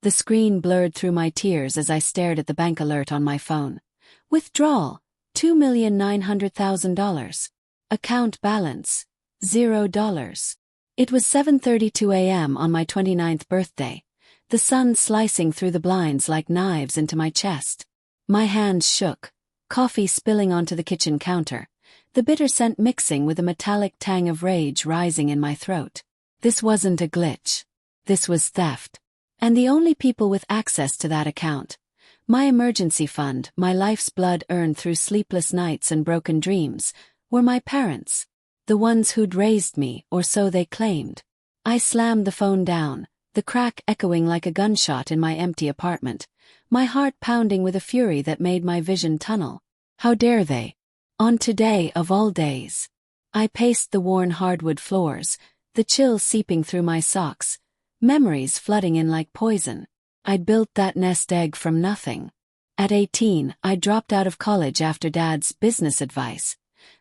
The screen blurred through my tears as I stared at the bank alert on my phone. Withdrawal, $2,900,000. Account balance, $0. It was 7:32 a.m. on my 29th birthday, the sun slicing through the blinds like knives into my chest. My hands shook, coffee spilling onto the kitchen counter, the bitter scent mixing with a metallic tang of rage rising in my throat. This wasn't a glitch. This was theft. And the only people with access to that account, my emergency fund, my life's blood earned through sleepless nights and broken dreams, were my parents. The ones who'd raised me, or so they claimed. I slammed the phone down, the crack echoing like a gunshot in my empty apartment, my heart pounding with a fury that made my vision tunnel. How dare they? On today of all days. I paced the worn hardwood floors, the chill seeping through my socks, memories flooding in like poison. I'd built that nest egg from nothing. At 18, I dropped out of college after Dad's business advice,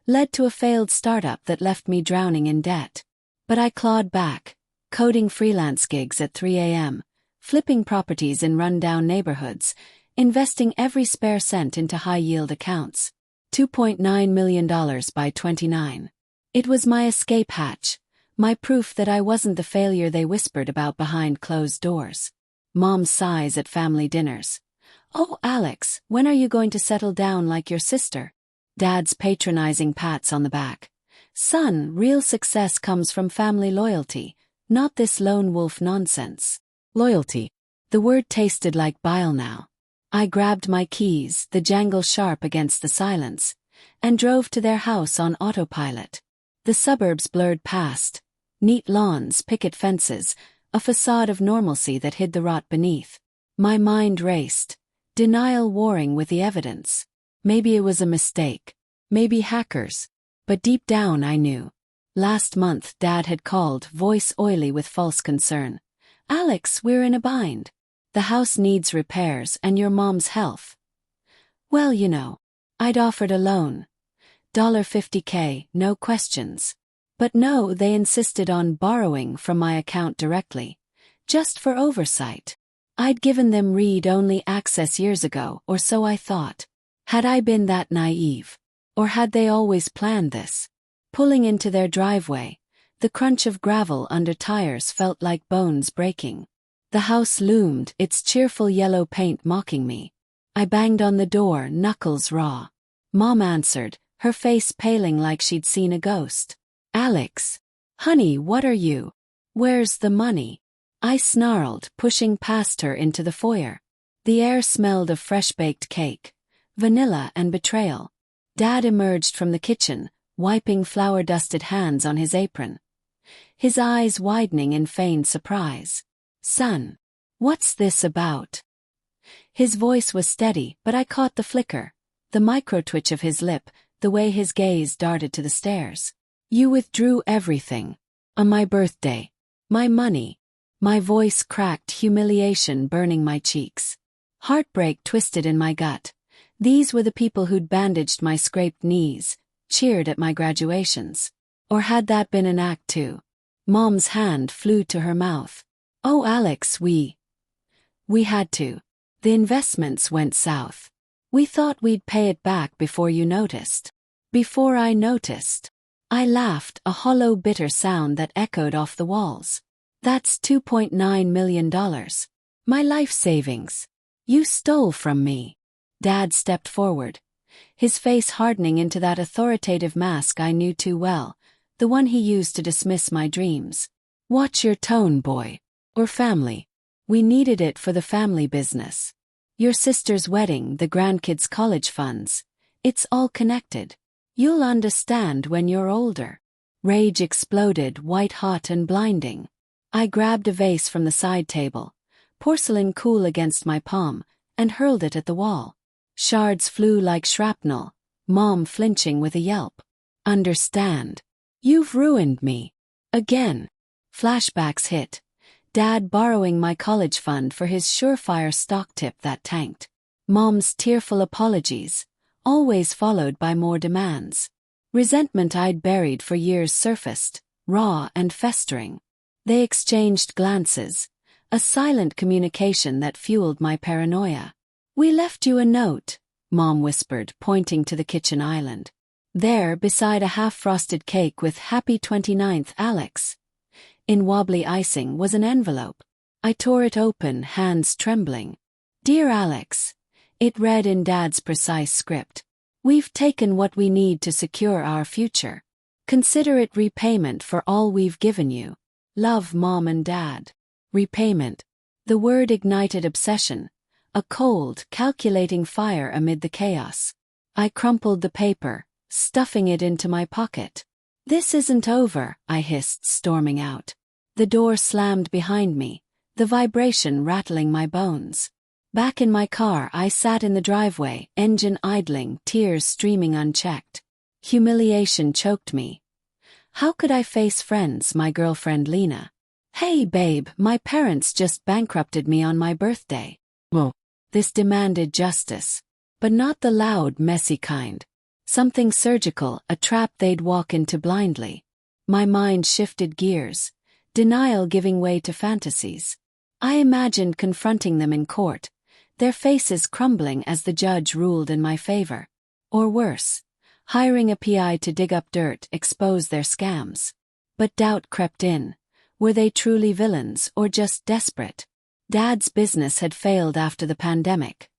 led to a failed startup that left me drowning in debt. But I clawed back, coding freelance gigs at 3 a.m., flipping properties in rundown neighborhoods, investing every spare cent into high-yield accounts. $2.9 million by 29. It was my escape hatch, my proof that I wasn't the failure they whispered about behind closed doors. Mom's sighs at family dinners. "Oh, Alex, when are you going to settle down like your sister?" Dad's patronizing pats on the back. "Son, real success comes from family loyalty, not this lone wolf nonsense." Loyalty. The word tasted like bile now. I grabbed my keys, the jangle sharp against the silence, and drove to their house on autopilot. The suburbs blurred past. Neat lawns, picket fences, a facade of normalcy that hid the rot beneath. My mind raced, denial warring with the evidence. Maybe it was a mistake. Maybe hackers. But deep down I knew. Last month Dad had called, voice oily with false concern. "Alex, we're in a bind. The house needs repairs and your mom's health." Well, you know, I'd offered a loan. $50K, no questions. But no, they insisted on borrowing from my account directly, just for oversight. I'd given them read-only access years ago, or so I thought. Had I been that naive? Or had they always planned this? Pulling into their driveway, the crunch of gravel under tires felt like bones breaking. The house loomed, its cheerful yellow paint mocking me. I banged on the door, knuckles raw. Mom answered, her face paling like she'd seen a ghost. "Alex. Honey, what are you? Where's the money?" I snarled, pushing past her into the foyer. The air smelled of fresh-baked cake, vanilla and betrayal. Dad emerged from the kitchen, wiping flour-dusted hands on his apron. His eyes widening in feigned surprise. "Son, what's this about?" His voice was steady, but I caught the flicker, the micro-twitch of his lip, the way his gaze darted to the stairs. "You withdrew everything. On my birthday. My money." My voice cracked, humiliation burning my cheeks. Heartbreak twisted in my gut. These were the people who'd bandaged my scraped knees, cheered at my graduations. Or had that been an act too? Mom's hand flew to her mouth. "Oh, Alex, we had to. The investments went south. We thought we'd pay it back before you noticed." Before I noticed. I laughed, a hollow bitter sound that echoed off the walls. "That's $2.9 million. My life savings. You stole from me." Dad stepped forward, his face hardening into that authoritative mask I knew too well, the one he used to dismiss my dreams. "Watch your tone, boy. Or family. We needed it for the family business. Your sister's wedding, the grandkids' college funds. It's all connected. You'll understand when you're older." Rage exploded, white-hot and blinding. I grabbed a vase from the side table, porcelain cool against my palm, and hurled it at the wall. Shards flew like shrapnel, Mom flinching with a yelp. "Understand. You've ruined me. Again." Flashbacks hit. Dad borrowing my college fund for his surefire stock tip that tanked. Mom's tearful apologies, always followed by more demands. Resentment I'd buried for years surfaced, raw and festering. They exchanged glances, A silent communication that fueled my paranoia. "We left you a note," Mom whispered, pointing to the kitchen island. There, beside a half-frosted cake with "Happy 29th, Alex." In wobbly icing was an envelope. I tore it open, hands trembling. "Dear Alex," it read in Dad's precise script. "We've taken what we need to secure our future. Consider it repayment for all we've given you. Love, Mom and Dad." Repayment. The word ignited obsession, a cold, calculating fire amid the chaos. I crumpled the paper, stuffing it into my pocket. "This isn't over," I hissed, storming out. The door slammed behind me, the vibration rattling my bones. Back in my car, I sat in the driveway, engine idling, tears streaming unchecked. Humiliation choked me. How could I face friends, my girlfriend Lena? "Hey babe, my parents just bankrupted me on my birthday." Whoa. This demanded justice. But not the loud, messy kind. Something surgical, a trap they'd walk into blindly. My mind shifted gears, denial giving way to fantasies. I imagined confronting them in court, their faces crumbling as the judge ruled in my favor. Or worse, hiring a PI to dig up dirt, expose their scams. But doubt crept in. Were they truly villains or just desperate? Dad's business had failed after the pandemic.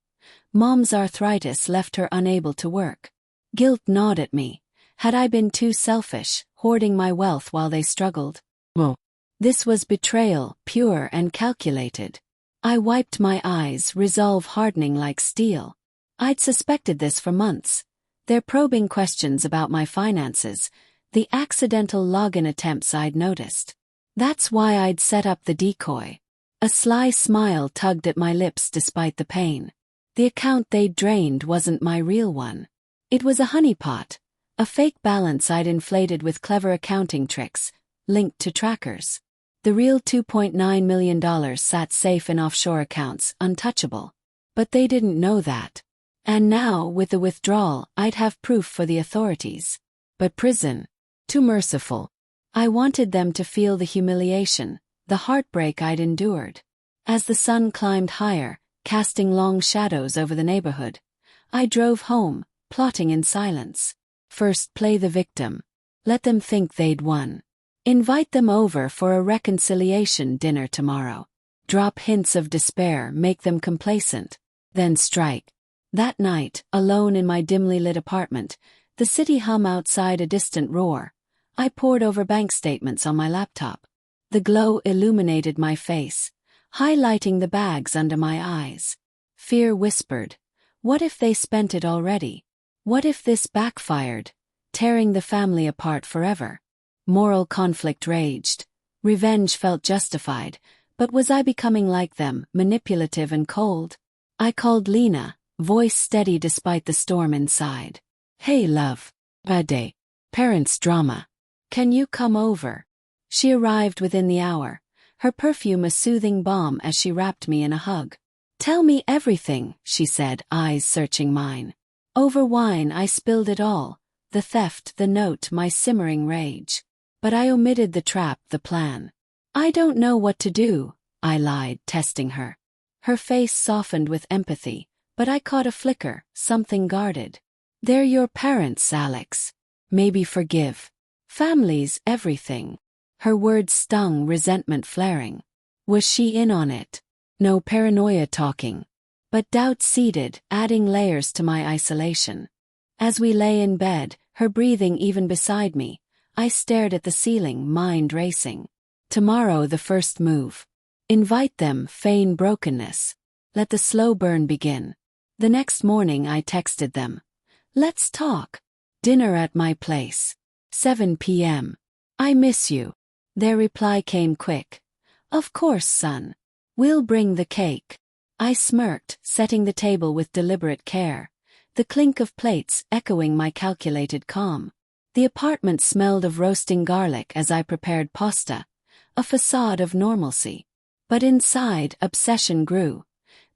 Mom's arthritis left her unable to work. Guilt gnawed at me. Had I been too selfish, hoarding my wealth while they struggled? Whoa. This was betrayal, pure and calculated. I wiped my eyes, resolve hardening like steel. I'd suspected this for months. Their probing questions about my finances, the accidental login attempts I'd noticed. That's why I'd set up the decoy. A sly smile tugged at my lips despite the pain. The account they'd drained wasn't my real one. It was a honeypot, a fake balance I'd inflated with clever accounting tricks, linked to trackers. The real $2.9 million sat safe in offshore accounts, untouchable. But they didn't know that. And now, with the withdrawal, I'd have proof for the authorities. But prison? Too merciful. I wanted them to feel the humiliation, the heartbreak I'd endured. As the sun climbed higher, casting long shadows over the neighborhood, I drove home, plotting in silence. First, play the victim. Let them think they'd won. Invite them over for a reconciliation dinner tomorrow. Drop hints of despair, make them complacent. Then strike. That night, alone in my dimly lit apartment, the city hum outside a distant roar. I pored over bank statements on my laptop. The glow illuminated my face, highlighting the bags under my eyes. Fear whispered, what if they spent it already? What if this backfired, tearing the family apart forever? Moral conflict raged. Revenge felt justified, but was I becoming like them, manipulative and cold? I called Lena, voice steady despite the storm inside. Hey love. Bad day. Parents' drama. Can you come over? She arrived within the hour, her perfume a soothing balm as she wrapped me in a hug. Tell me everything, she said, eyes searching mine. Over wine I spilled it all, the theft, the note, my simmering rage. But I omitted the trap, the plan. I don't know what to do, I lied, testing her. Her face softened with empathy, but I caught a flicker, something guarded. They're your parents, Alex. Maybe forgive. Family's everything. Her words stung, resentment flaring. Was she in on it? No paranoia talking. But doubt seeded, adding layers to my isolation. As we lay in bed, her breathing even beside me, I stared at the ceiling, mind racing. Tomorrow the first move. Invite them, feign brokenness. Let the slow burn begin. The next morning I texted them. Let's talk. Dinner at my place. 7 p.m. I miss you. Their reply came quick. Of course, son. We'll bring the cake. I smirked, setting the table with deliberate care. The clink of plates echoing my calculated calm. The apartment smelled of roasting garlic as I prepared pasta, a facade of normalcy. But inside, obsession grew.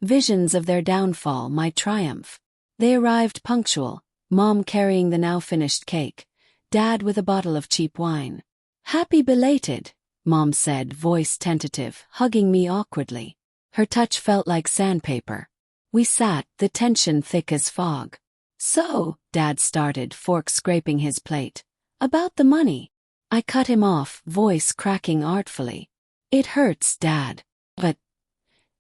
Visions of their downfall, my triumph. They arrived punctual, Mom carrying the now finished cake, Dad with a bottle of cheap wine. Happy belated, Mom said, voice tentative, hugging me awkwardly. Her touch felt like sandpaper. We sat, the tension thick as fog. So, Dad started, fork scraping his plate. About the money. I cut him off, voice cracking artfully. It hurts, Dad. But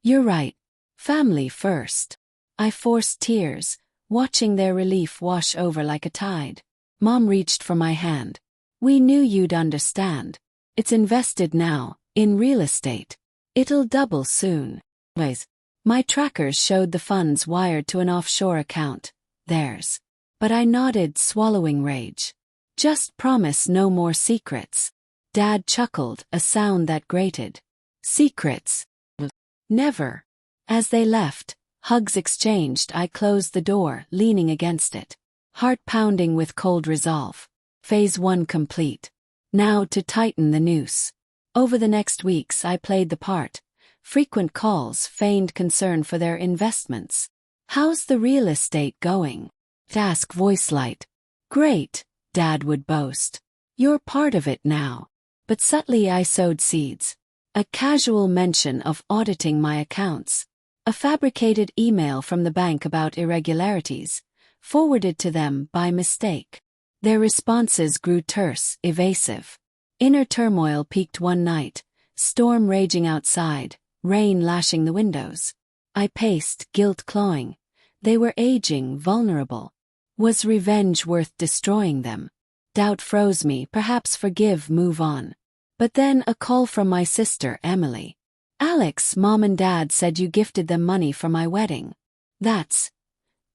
you're right. Family first. I forced tears, watching their relief wash over like a tide. Mom reached for my hand. We knew you'd understand. It's invested now, in real estate. It'll double soon. My trackers showed the funds wired to an offshore account, theirs. But I nodded, swallowing rage. Just promise no more secrets. Dad chuckled, a sound that grated. Secrets? Never. As they left, hugs exchanged, I closed the door, leaning against it. Heart pounding with cold resolve. Phase 1 complete. Now to tighten the noose. Over the next weeks I played the part. Frequent calls, feigned concern for their investments. How's the real estate going? Ask, voice light. Great, Dad would boast. You're part of it now. But subtly I sowed seeds. A casual mention of auditing my accounts. A fabricated email from the bank about irregularities, forwarded to them by mistake. Their responses grew terse, evasive. Inner turmoil peaked one night, storm raging outside, rain lashing the windows. I paced, guilt clawing. They were aging, vulnerable. Was revenge worth destroying them? Doubt froze me, perhaps forgive, move on. But then a call from my sister, Emily. Alex, Mom and Dad said you gifted them money for my wedding. That's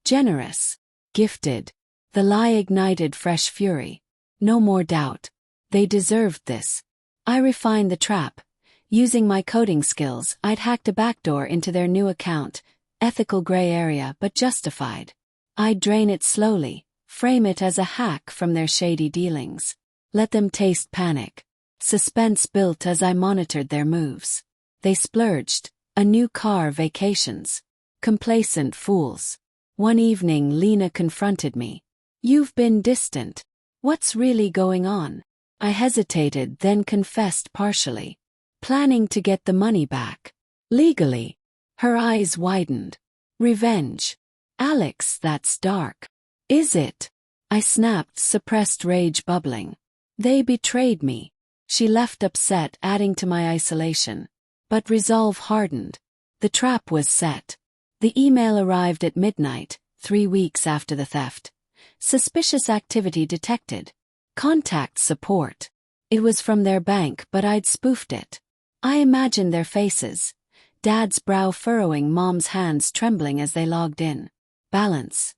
generous. Gifted. The lie ignited fresh fury. No more doubt. They deserved this. I refined the trap. Using my coding skills, I'd hacked a backdoor into their new account. Ethical gray area, but justified. I'd drain it slowly, frame it as a hack from their shady dealings. Let them taste panic. Suspense built as I monitored their moves. They splurged. A new car, vacations. Complacent fools. One evening Lena confronted me. You've been distant. What's really going on? I hesitated, then confessed partially. Planning to get the money back. Legally. Her eyes widened. Revenge. Alex, that's dark. Is it? I snapped, suppressed rage bubbling. They betrayed me. She left upset, adding to my isolation. But resolve hardened. The trap was set. The email arrived at midnight, 3 weeks after the theft. Suspicious activity detected. Contact support. It was from their bank, but I'd spoofed it. I imagined their faces. Dad's brow furrowing, Mom's hands trembling as they logged in. Balance.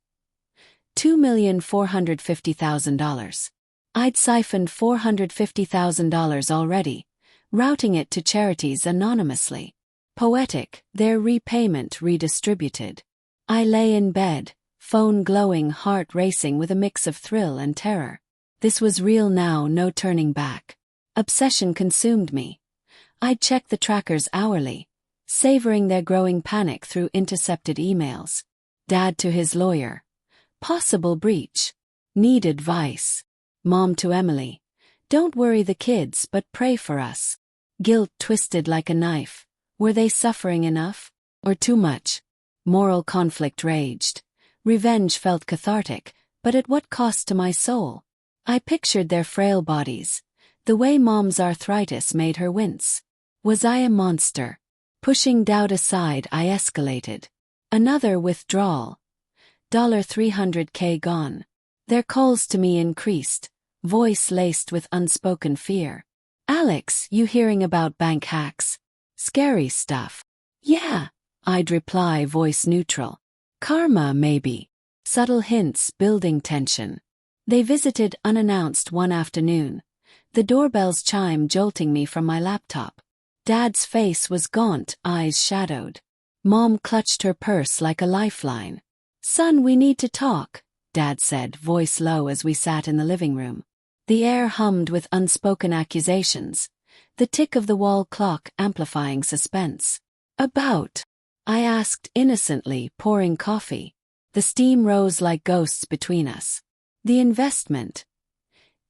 $2,450,000. I'd siphoned $450,000 already, routing it to charities anonymously. Poetic, their repayment redistributed. I lay in bed, phone glowing, heart racing with a mix of thrill and terror. This was real now, no turning back. Obsession consumed me. I'd check the trackers hourly, savoring their growing panic through intercepted emails. Dad to his lawyer. Possible breach. Need advice. Mom to Emily. Don't worry the kids, but pray for us. Guilt twisted like a knife. Were they suffering enough? Or too much? Moral conflict raged. Revenge felt cathartic, but at what cost to my soul? I pictured their frail bodies. The way Mom's arthritis made her wince. Was I a monster? Pushing doubt aside, I escalated. Another withdrawal. $300K gone. Their calls to me increased, voice laced with unspoken fear. Alex, you hearing about bank hacks? Scary stuff. Yeah, I'd reply, voice neutral. Karma, maybe. Subtle hints, building tension. They visited unannounced one afternoon. The doorbell's chime jolting me from my laptop. Dad's face was gaunt, eyes shadowed. Mom clutched her purse like a lifeline. Son, we need to talk, Dad said, voice low as we sat in the living room. The air hummed with unspoken accusations, the tick of the wall clock amplifying suspense. About? I asked innocently, pouring coffee. The steam rose like ghosts between us. The investment.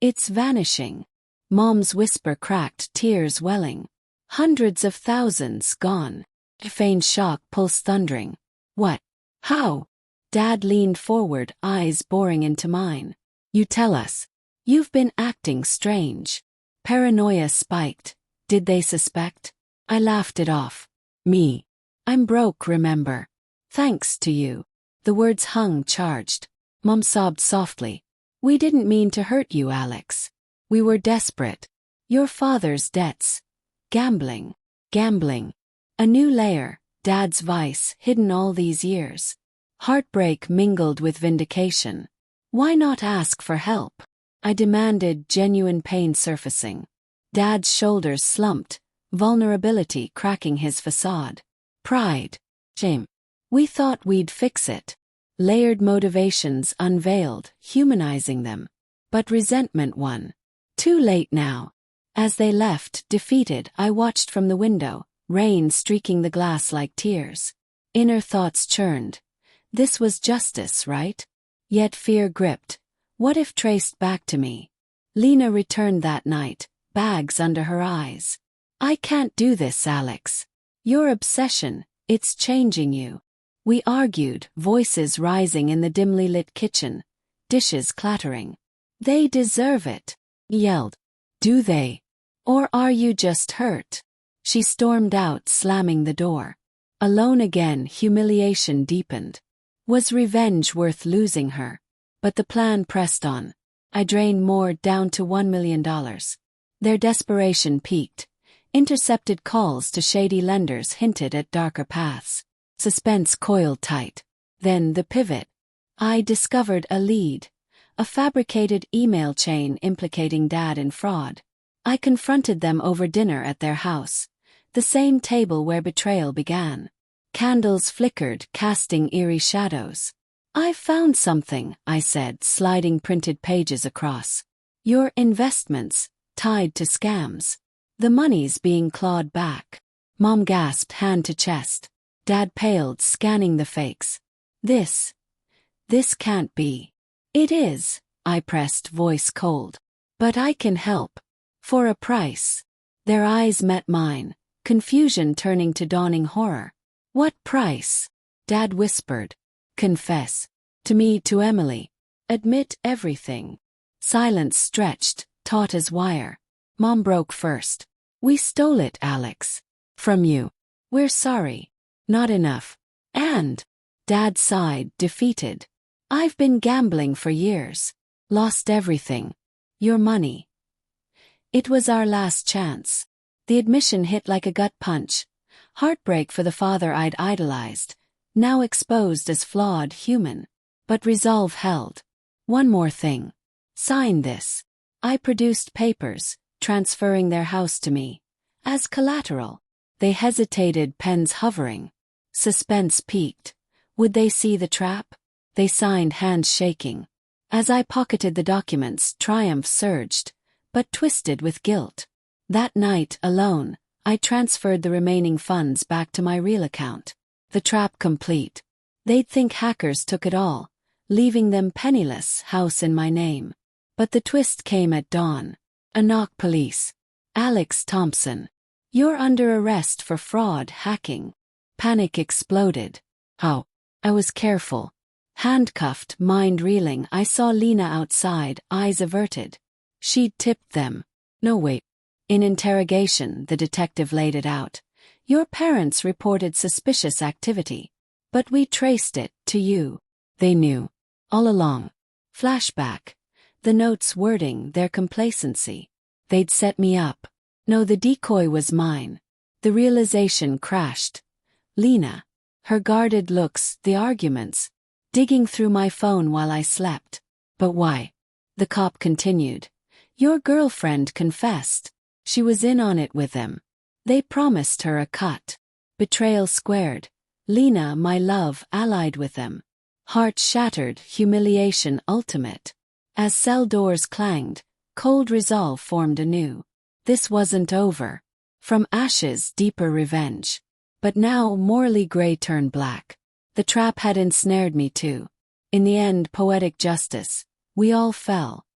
It's vanishing. Mom's whisper cracked, tears welling. Hundreds of thousands gone. A faint shock, pulse thundering. What? How? Dad leaned forward, eyes boring into mine. You tell us. You've been acting strange. Paranoia spiked. Did they suspect? I laughed it off. Me. I'm broke, remember. Thanks to you. The words hung charged. Mom sobbed softly. We didn't mean to hurt you, Alex. We were desperate. Your father's debts. Gambling. Gambling. A new layer, Dad's vice, hidden all these years. Heartbreak mingled with vindication. Why not ask for help? I demanded, genuine pain surfacing. Dad's shoulders slumped, vulnerability cracking his facade. Pride. Shame. We thought we'd fix it. Layered motivations unveiled, humanizing them. But resentment won. Too late now. As they left, defeated, I watched from the window, rain streaking the glass like tears. Inner thoughts churned. This was justice, right? Yet fear gripped. What if traced back to me? Lena returned that night, bags under her eyes. I can't do this, Alex. Your obsession, it's changing you. We argued, voices rising in the dimly lit kitchen, dishes clattering. They deserve it, yelled. Do they? Or are you just hurt? She stormed out, slamming the door. Alone again, humiliation deepened. Was revenge worth losing her? But the plan pressed on. I drained more, down to $1 million. Their desperation peaked. Intercepted calls to shady lenders hinted at darker paths. Suspense coiled tight. Then the pivot. I discovered a lead. A fabricated email chain implicating Dad in fraud. I confronted them over dinner at their house. The same table where betrayal began. Candles flickered, casting eerie shadows. I found something, I said, sliding printed pages across. Your investments, tied to scams. The money's being clawed back. Mom gasped, hand to chest. Dad paled, scanning the fakes. This can't be. It is, I pressed, voice cold. But I can help. For a price. Their eyes met mine, confusion turning to dawning horror. What price? Dad whispered. Confess. To me, to Emily. Admit everything. Silence stretched, taut as wire. Mom broke first. We stole it, Alex. From you. We're sorry. Not enough. And? Dad sighed, defeated. I've been gambling for years. Lost everything. Your money. It was our last chance. The admission hit like a gut punch. Heartbreak for the father I'd idolized, now exposed as flawed human. But resolve held. One more thing. Sign this. I produced papers, transferring their house to me. As collateral. They hesitated, pens hovering. Suspense peaked. Would they see the trap? They signed, hands shaking. As I pocketed the documents, triumph surged, but twisted with guilt. That night, alone, I transferred the remaining funds back to my real account. The trap complete. They'd think hackers took it all, leaving them penniless, house in my name. But the twist came at dawn. A knock, police. Alex Thompson. You're under arrest for fraud, hacking. Panic exploded. Oh. I was careful. Handcuffed, mind reeling, I saw Lena outside, eyes averted. She'd tipped them. No, wait. In interrogation, the detective laid it out. Your parents reported suspicious activity. But we traced it to you. They knew. All along. Flashback. The note's wording, their complacency. They'd set me up. No, the decoy was mine. The realization crashed. Lena. Her guarded looks, the arguments. Digging through my phone while I slept. But why? The cop continued. Your girlfriend confessed. She was in on it with them. They promised her a cut. Betrayal squared. Lena, my love, allied with them. Heart shattered, humiliation ultimate. As cell doors clanged, cold resolve formed anew. This wasn't over. From ashes, deeper revenge. But now, morally gray turned black. The trap had ensnared me too. In the end, poetic justice. We all fell.